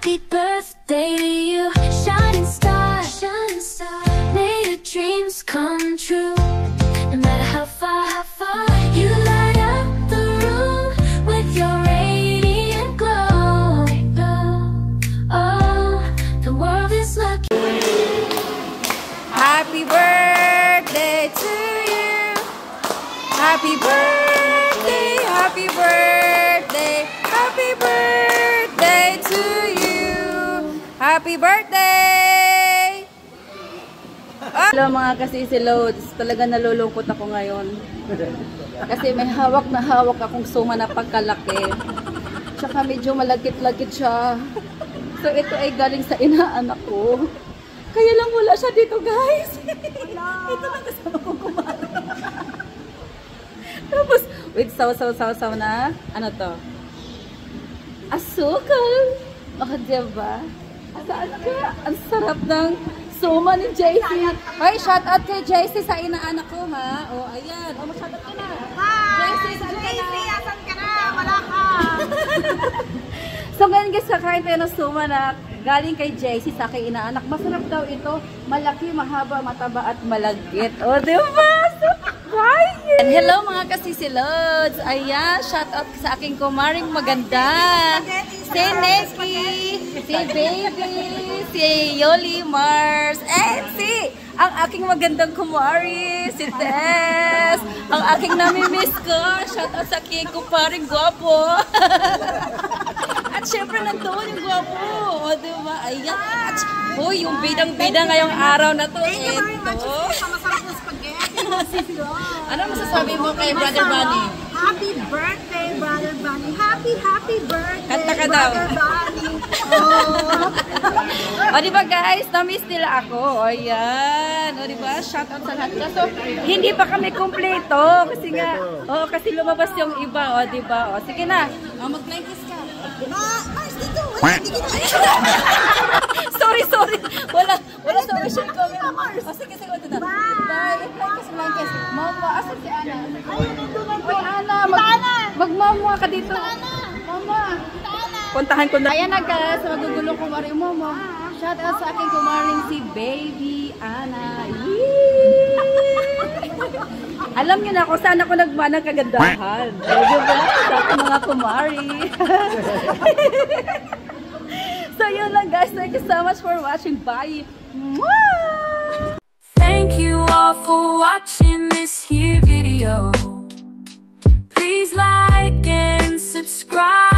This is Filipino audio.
Happy birthday to you, shining star, shining star. May your dreams come true. No matter how far you light up the room with your radiant glow. Oh, the world is lucky. Happy birthday to you. Happy birthday, happy birthday, happy birthday to you. Happy birthday! Hello mga kasisi loads, talaga nalulungkot ako ngayon. Kasi may hawak na hawak akong suma na pagkalaki. Tsaka medyo malagkit-lagkit siya. So ito ay galing sa inaanak ko. Kaya lang wala siya dito, guys. Ito lang kasama ko kumain. Tapos, with saw na, ano to? Asukal. Baka diba? Saan ka? Ang sarap ng suma ni JC. Ay, shout out kay JC sa inaanak ko, ha? O, ayan. O, shout out ka na. Hi! JC, saan ka na? JC, asan ka na? Wala ka! So ngayon guys, kakain tayo ng suma na galing kay JC sa aking inaanak. Masarap daw ito. Malaki, mahaba, mataba at malagkit. O, diba? So, and hello mga kasisilods. Ayan, shout out sa aking kumaring maganda. Si Neki, si Baby, si Yoli Mars, and si ang aking magandang kumari, si Tess, ang aking namimiss ko. Shout out sa aking kumaring gwapo. At syempre nandoon yung gwapo. O, diba? Ayan. At yung bidang-bida ngayong araw na to. Ito. Masarap na spaghetti. Ano masasabi mo kay Brother Bunny? Happy birthday, Brother Bunny. Happy birthday, Kanta ka daw. Brother Bunny. Oh. O, diba guys? Na-miss nila ako. O, yan. O, diba? Shout out sa lahat. So, hindi pa kami kompleto. Kasi nga, kasi lumabas yung iba. O, diba? O, sige na. O, mag-flying kiss ka. Mars, dito. Wala, dito. Sorry. Wala sa wishing comment. O, sige. Ito na. Bye. Flying kiss. Mama, asan si Ana? Oy, Ana. Magmamwa ka dito. Mama. Puntahan ko na. Ayan na guys, magugulong kumari mo. Shout out sa aking kumaring si Baby Ana. Alam niyo na kung saan ako nagmanang kagandahan. Diba? Sa aking mga kumari. So yun lang guys. Thank you so much for watching. Bye! Thank you all for watching this here video. Please like and subscribe.